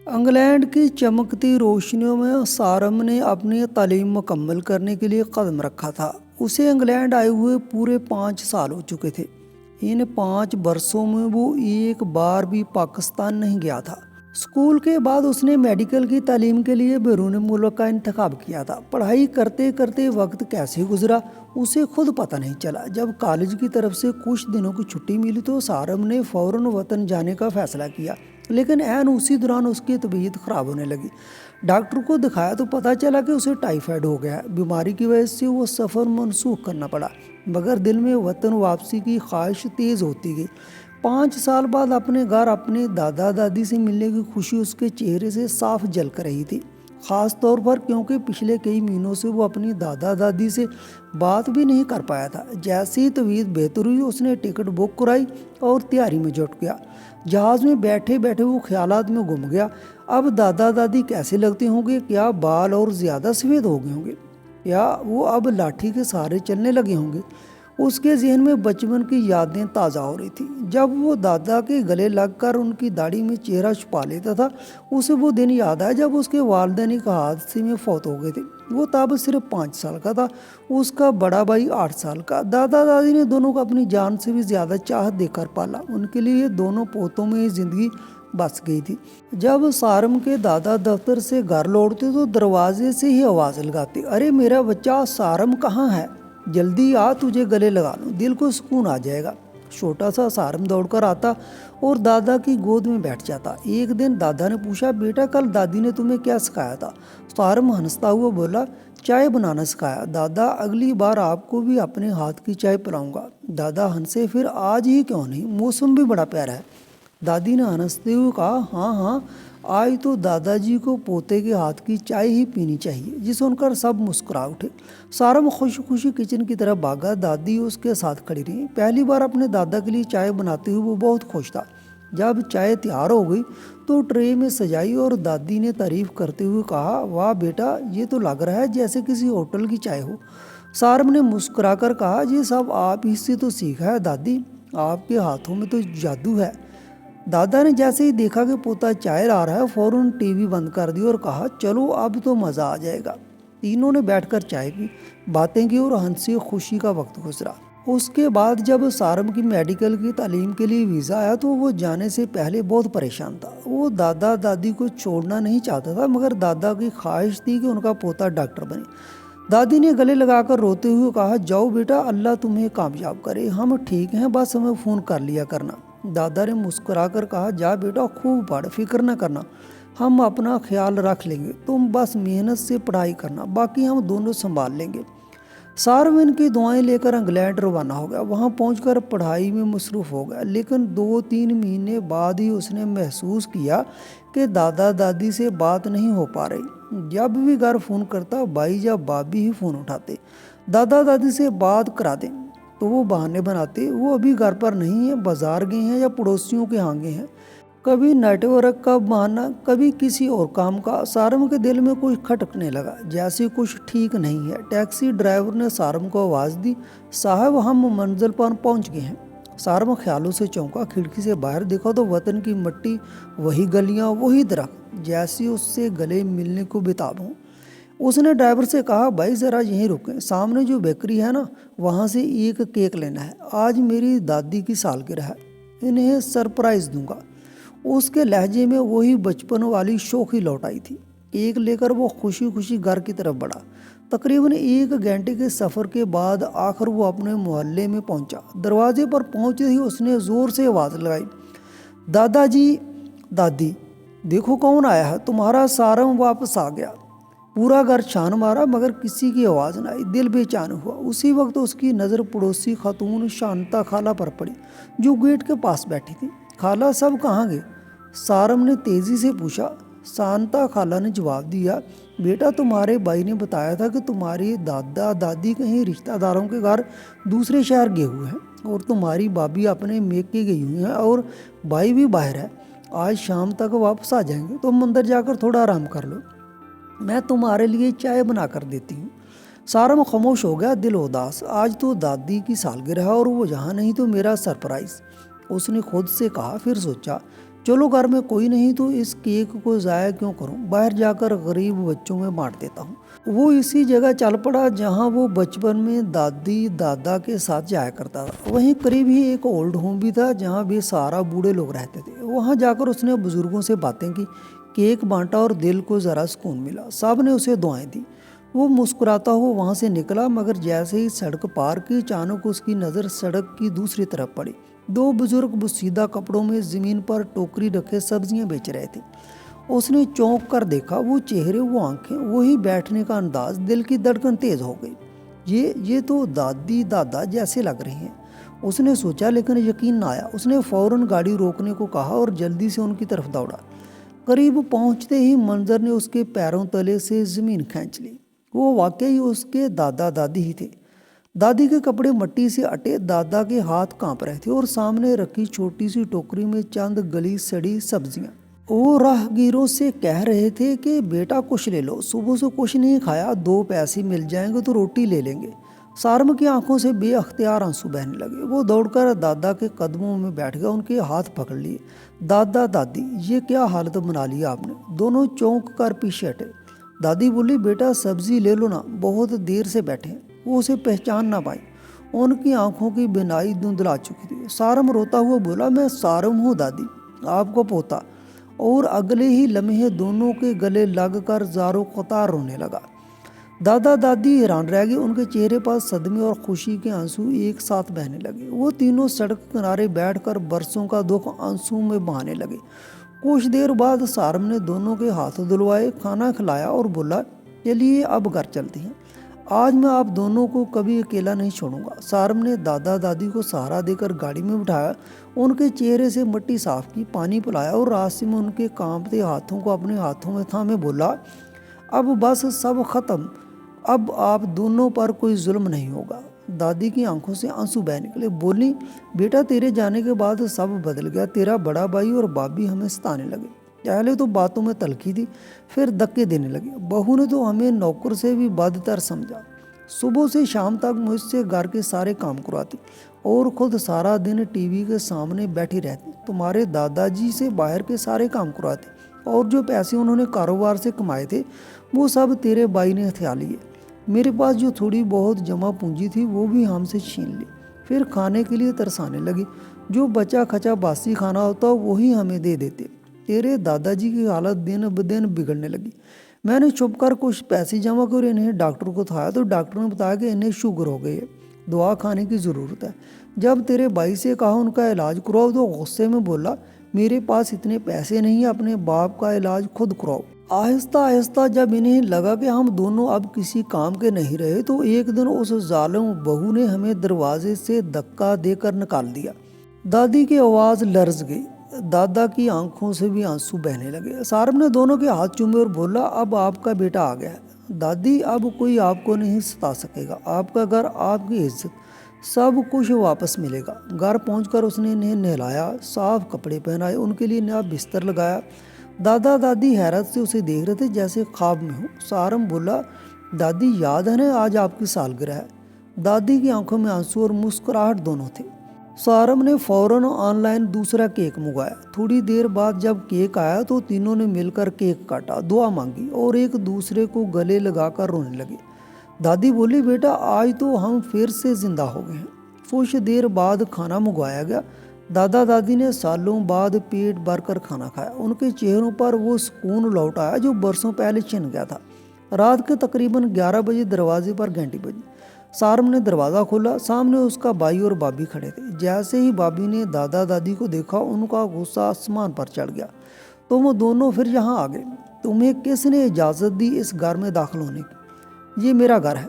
England की चमकती रोशनियों में सारम ने अपनी तालीम मुकम्मल करने के लिए कदम रखा था। उसे इंग्लैंड आए हुए पूरे 5 साल हो चुके थे। इन 5 वर्षों में वो एक बार भी पाकिस्तान नहीं गया था। स्कूल के बाद उसने मेडिकल की तालीम के लिए बैरून मुल्क का इंतखाब किया था। पढ़ाई करते करते वक्त कैसे गुजरा उसे खुद पता नहीं चला। जब कॉलेज की तरफ से कुछ दिनों की छुट्टी मिली तो सारम ने फ़ौरन वतन जाने का फैसला किया, लेकिन ऐन उसी दौरान उसकी तबीयत ख़राब होने लगी। डॉक्टर को दिखाया तो पता चला कि उसे टाइफाइड हो गया है। बीमारी की वजह से वो सफ़र मनसूख करना पड़ा, मगर दिल में वतन वापसी की ख्वाहिश तेज़ होती गई। 5 साल बाद अपने घर अपने दादा दादी से मिलने की खुशी उसके चेहरे से साफ झलक रही थी, ख़ास तौर पर क्योंकि पिछले कई महीनों से वो अपनी दादा दादी से बात भी नहीं कर पाया था। जैसे ही तबीयत बेहतर हुई उसने टिकट बुक कराई और तैयारी में जुट गया। जहाज़ में बैठे बैठे वो ख्यालात में गुम गया। अब दादा दादी कैसे लगते होंगे? क्या बाल और ज़्यादा सफ़ेद हो गए होंगे? या वो अब लाठी के सहारे चलने लगे होंगे? उसके जहन में बचपन की यादें ताज़ा हो रही थी, जब वो दादा के गले लगकर उनकी दाढ़ी में चेहरा छुपा लेता था। उसे वो दिन याद आया जब उसके वालिदैन एक हादसे में फौत हो गए थे। वो तब सिर्फ 5 साल का था, उसका बड़ा भाई 8 साल का। दादा दादी ने दोनों को अपनी जान से भी ज़्यादा चाहत देकर पाला। उनके लिए दोनों पोतों में ज़िंदगी बस गई थी। जब सारम के दादा दफ्तर से घर लौटते तो दरवाजे से ही आवाज़ लगाते, अरे मेरा बच्चा सारम कहाँ है? जल्दी आ, तुझे गले लगा लूं, दिल को सुकून आ जाएगा। छोटा सा सारम दौड़कर आता और दादा की गोद में बैठ जाता। एक दिन दादा ने पूछा, बेटा कल दादी ने तुम्हें क्या सिखाया था? सारम हंसता हुआ बोला, चाय बनाना सिखाया दादा, अगली बार आपको भी अपने हाथ की चाय पिलाऊंगा। दादा हंसे, फिर आज ही क्यों नहीं, मौसम भी बड़ा प्यारा है। दादी ने हंसते हुए कहा, हाँ हाँ, आज तो दादाजी को पोते के हाथ की चाय ही पीनी चाहिए। जी सुनकर सब मुस्कुरा उठे। सारम खुशी खुशी किचन की तरफ भागा। दादी उसके साथ खड़ी रही। पहली बार अपने दादा के लिए चाय बनाते हुए वो बहुत खुश था। जब चाय तैयार हो गई तो ट्रे में सजाई और दादी ने तारीफ करते हुए कहा, वाह बेटा, ये तो लग रहा है जैसे किसी होटल की चाय हो। सारम ने मुस्कुराकर कहा, ये सब आप ही से तो सीखा है दादी, आपके हाथों में तो जादू है। दादा ने जैसे ही देखा कि पोता चाय ला रहा है, फौरन टीवी बंद कर दी और कहा, चलो अब तो मज़ा आ जाएगा। तीनों ने बैठकर चाय पी, बातें की और हंसी खुशी का वक्त गुजरा। उसके बाद जब सारम की मेडिकल की तालीम के लिए वीज़ा आया तो वो जाने से पहले बहुत परेशान था। वो दादा दादी को छोड़ना नहीं चाहता था, मगर दादा की ख्वाहिश थी कि उनका पोता डॉक्टर बने। दादी ने गले लगाकर रोते हुए कहा, जाओ बेटा, अल्लाह तुम्हें कामयाब करे, हम ठीक हैं, बस हमें फ़ोन कर लिया करना। दादा ने मुस्कुराकर कहा, जा बेटा, खूब पढ़, फिक्र न करना, हम अपना ख्याल रख लेंगे, तुम बस मेहनत से पढ़ाई करना, बाकी हम दोनों संभाल लेंगे। सारम इनकी दुआएं लेकर इंग्लैंड रवाना हो गया। वहां पहुंचकर पढ़ाई में मसरूफ़ हो गया, लेकिन 2-3 महीने बाद ही उसने महसूस किया कि दादा दादी से बात नहीं हो पा रही। जब भी घर फ़ोन करता, भाई या भाभी ही फ़ोन उठाते, दादा दादी से बात करा दें तो वो बहाने बनाते, वो अभी घर पर नहीं है, बाजार गए हैं या पड़ोसियों के यहाँ गए हैं। कभी नेटवर्क का बहाना, कभी किसी और काम का। सारम के दिल में कुछ खटकने लगा, जैसे कुछ ठीक नहीं है। टैक्सी ड्राइवर ने सारम को आवाज़ दी, साहब हम मंजिल पर पहुंच गए हैं। सारम ख्यालों से चौंका, खिड़की से बाहर देखा तो वतन की मिट्टी, वही गलियां, वही दरख्त, जैसी उससे गले मिलने को बेताब हों। उसने ड्राइवर से कहा, भाई ज़रा यहीं रुकें, सामने जो बेकरी है ना, वहाँ से एक केक लेना है, आज मेरी दादी की सालगिरह है, इन्हें सरप्राइज़ दूंगा। उसके लहजे में वही बचपन वाली शौखी लौट आई थी। केक लेकर वो खुशी खुशी घर की तरफ बढ़ा। तकरीबन 1 घंटे के सफ़र के बाद आखिर वो अपने मोहल्ले में पहुंचा। दरवाजे पर पहुंचते ही उसने ज़ोर से आवाज़ लगाई, दादाजी, दादी, देखो कौन आया है, तुम्हारा सारम वापस आ गया। पूरा घर छान मारा, मगर किसी की आवाज़ न आई। दिल बेचैन हुआ। उसी वक्त उसकी नज़र पड़ोसी खातून शांता खाला पर पड़ी, जो गेट के पास बैठी थी। खाला, सब कहाँ गए? सारम ने तेज़ी से पूछा। शांता खाला ने जवाब दिया, बेटा, तुम्हारे भाई ने बताया था कि तुम्हारे दादा दादी कहीं रिश्तेदारों के घर दूसरे शहर गए हुए हैं और तुम्हारी भाभी अपने मेके गई हुई हैं और भाई भी बाहर है। आज शाम तक वापस आ जाएंगे, तुम अंदर जाकर थोड़ा आराम कर लो, मैं तुम्हारे लिए चाय बना कर देती हूँ। सारम खामोश हो गया, दिल उदास। आज तो दादी की सालगिरह है और वो यहाँ नहीं तो मेरा सरप्राइज़, उसने खुद से कहा। फिर सोचा, चलो घर में कोई नहीं तो इस केक को ज़ाया क्यों करूं, बाहर जाकर गरीब बच्चों में बांट देता हूं। वो इसी जगह चल पड़ा जहां वो बचपन में दादी दादा के साथ जाया करता था। वहीं करीब ही एक ओल्ड होम भी था जहां बेसहारा बूढ़े लोग रहते थे। वहां जाकर उसने बुजुर्गों से बातें की, केक बांटा और दिल को ज़रा सुकून मिला। सब ने उसे दुआएं दी। वो मुस्कुराता हुआ वहां से निकला, मगर जैसे ही सड़क पार की अचानक उसकी नज़र सड़क की दूसरी तरफ पड़ी। दो बुजुर्ग बुसीदा कपड़ों में ज़मीन पर टोकरी रखे सब्जियां बेच रहे थे। उसने चौंक कर देखा, वो चेहरे, वो आंखें, वही बैठने का अंदाज, दिल की धड़कन तेज हो गई। ये तो दादी दादा जैसे लग रहे हैं, उसने सोचा, लेकिन यकीन ना आया। उसने फौरन गाड़ी रोकने को कहा और जल्दी से उनकी तरफ दौड़ा। करीब पहुंचते ही मंजर ने उसके पैरों तले से ज़मीन खींच ली। वो वाकई उसके दादा दादी ही थे। दादी के कपड़े मिट्टी से अटे, दादा के हाथ कांप रहे थे और सामने रखी छोटी सी टोकरी में चंद गली सड़ी सब्जियां। वो राहगीरों से कह रहे थे कि बेटा कुछ ले लो, सुबह से कुछ नहीं खाया, 2 पैसे मिल जाएंगे तो रोटी ले लेंगे। सारम की आंखों से बेअख्तियार आंसू बहने लगे। वो दौड़कर दादा के कदमों में बैठ गया, उनके हाथ पकड़ लिए। दादा दादी ये क्या हालत बना ली आपने। दोनों चौंक कर पीछे हटे। दादी बोली, बेटा सब्जी ले लो ना, बहुत देर से बैठे हैं। वो उसे पहचान ना पाई, उनकी आंखों की बिनाई धुंधला चुकी थी। सारम रोता हुआ बोला, मैं सारम हूँ दादी, आपको पोता। और अगले ही लम्हे दोनों के गले लगकर जारो कतार रोने लगा। दादा दादी हैरान रह गए, उनके चेहरे पर सदमे और खुशी के आंसू एक साथ बहने लगे। वो तीनों सड़क किनारे बैठकर बरसों का दुख आंसू में बहाने लगे। कुछ देर बाद सारम ने दोनों के हाथ धुलवाए, खाना खिलाया और बोला, चलिए अब घर चलते हैं, आज मैं आप दोनों को कभी अकेला नहीं छोड़ूंगा। सारम ने दादा दादी को सहारा देकर गाड़ी में बिठाया, उनके चेहरे से मिट्टी साफ की, पानी पिलाया और रास्ते में उनके कांपते हाथों को अपने हाथों में थामे बोला, अब बस सब खत्म, अब आप दोनों पर कोई जुल्म नहीं होगा। दादी की आंखों से आंसू बह निकले। बोली, बेटा तेरे जाने के बाद सब बदल गया, तेरा बड़ा भाई और भाभी हमें सताने लगे। पहले तो बातों में तलखी थी, फिर धक्के देने लगे। बहू ने तो हमें नौकर से भी बदतर समझा। सुबह से शाम तक मुझसे घर के सारे काम करवाती और खुद सारा दिन टीवी के सामने बैठी रहती। तुम्हारे दादाजी से बाहर के सारे काम करवाते और जो पैसे उन्होंने कारोबार से कमाए थे वो सब तेरे भाई ने हथिया लिए। मेरे पास जो थोड़ी बहुत जमा पूंजी थी वो भी हमसे छीन ली। फिर खाने के लिए तरसाने लगे, जो बचा खचा बासी खाना होता वही हमें दे देते। तेरे दादाजी की हालत दिन ब दिन बिगड़ने लगी। मैंने छुपकर कुछ पैसे जमा कर इन्हें डॉक्टर को दिखाया तो डॉक्टर ने बताया कि इन्हें शुगर हो गई है, दवा खाने की ज़रूरत है। जब तेरे भाई से कहा उनका इलाज कराओ तो गुस्से में बोला, मेरे पास इतने पैसे नहीं है, अपने बाप का इलाज खुद कराओ। आहिस्ता आहिस्ता जब इन्हें लगा कि हम दोनों अब किसी काम के नहीं रहे तो एक दिन उस जालिम बहू ने हमें दरवाजे से धक्का देकर निकाल दिया। दादी की आवाज़ लर्ज गई, दादा की आंखों से भी आंसू बहने लगे। सारम ने दोनों के हाथ चूमे और बोला, अब आपका बेटा आ गया है दादी, अब कोई आपको नहीं सता सकेगा, आपका घर, आपकी इज्जत, सब कुछ वापस मिलेगा। घर पहुंचकर उसने इन्हें नहलाया, साफ कपड़े पहनाए, उनके लिए नया बिस्तर लगाया। दादा दादी हैरत से उसे देख रहे थे जैसे ख्वाब में हो। सारम बोला, दादी याद है ना आज आपकी सालगिरह है। दादी की आंखों में आंसू और मुस्कुराहट दोनों थे। सारम ने फौरन ऑनलाइन दूसरा केक मंगवाया। थोड़ी देर बाद जब केक आया तो तीनों ने मिलकर केक काटा, दुआ मांगी और एक दूसरे को गले लगाकर रोने लगे। दादी बोली, बेटा आज तो हम फिर से जिंदा हो गए हैं। कुछ देर बाद खाना मंगवाया गया। दादा दादी ने सालों बाद पेट भरकर खाना खाया। उनके चेहरों पर वो सुकून लौट आया जो बरसों पहले छिन गया था। रात के तकरीबन 11 बजे दरवाजे पर घंटी बजी। सारम ने दरवाज़ा खोला, सामने उसका भाई और भाभी खड़े थे। जैसे ही भाभी ने दादा दादी को देखा उनका गुस्सा आसमान पर चढ़ गया। तो वो दोनों फिर यहाँ आ गए, तुम्हें किसने इजाज़त दी इस घर में दाखिल होने की, ये मेरा घर है।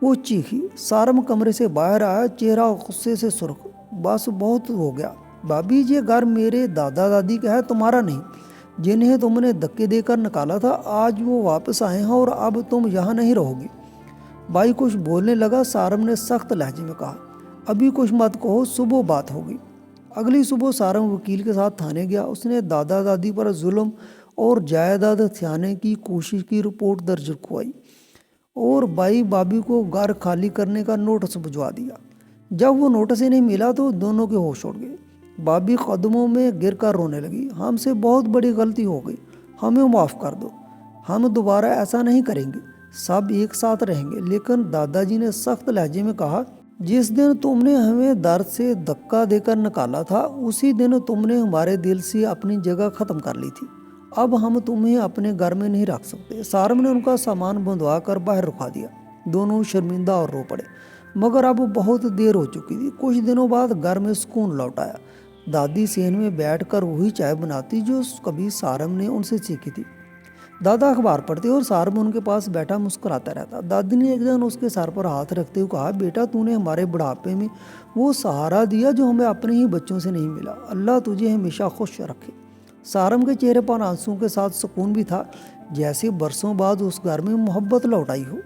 वो चीखी। सारम कमरे से बाहर आया, चेहरा गुस्से से सुर्ख। बस बहुत हो गया भाभी, ये घर मेरे दादा दादी का है, तुम्हारा नहीं। जिन्हें तुमने धक्के देकर निकाला था आज वो वापस आए हैं और अब तुम यहाँ नहीं रहोगी। भाई कुछ बोलने लगा। सारम ने सख्त लहजे में कहा, अभी कुछ मत कहो, सुबह बात होगी। अगली सुबह सारम वकील के साथ थाने गया। उसने दादा दादी पर जुल्म और जायदाद हथियाने की कोशिश की रिपोर्ट दर्ज करवाई और भाई भाभी को घर खाली करने का नोटिस भिजवा दिया। जब वो नोटिस इन्हें मिला तो दोनों के होश उड़ गए। भाभी कदमों में गिरकर रोने लगी। हमसे बहुत बड़ी गलती हो गई, हमें माफ़ कर दो, हम दोबारा ऐसा नहीं करेंगे, सब एक साथ रहेंगे। लेकिन दादाजी ने सख्त लहजे में कहा, जिस दिन तुमने हमें दर्द से धक्का देकर निकाला था उसी दिन तुमने हमारे दिल से अपनी जगह ख़त्म कर ली थी। अब हम तुम्हें अपने घर में नहीं रख सकते। सारम ने उनका सामान बंधवा कर बाहर रुका दिया। दोनों शर्मिंदा और रो पड़े, मगर अब बहुत देर हो चुकी थी। कुछ दिनों बाद घर में सुकून लौट आया। दादी सेन में बैठकर वही चाय बनाती जो कभी सारम ने उनसे सीखी थी। दादा अखबार पढ़ते और सारम उनके पास बैठा मुस्कुराता रहता। दादी ने एक दिन उसके सर पर हाथ रखते हुए कहा, बेटा तूने हमारे बुढ़ापे में वो सहारा दिया जो हमें अपने ही बच्चों से नहीं मिला। अल्लाह तुझे हमेशा खुश रखे। सारम के चेहरे पर आंसुओं के साथ सुकून भी था, जैसे बरसों बाद उस घर में मोहब्बत लौट आई हो।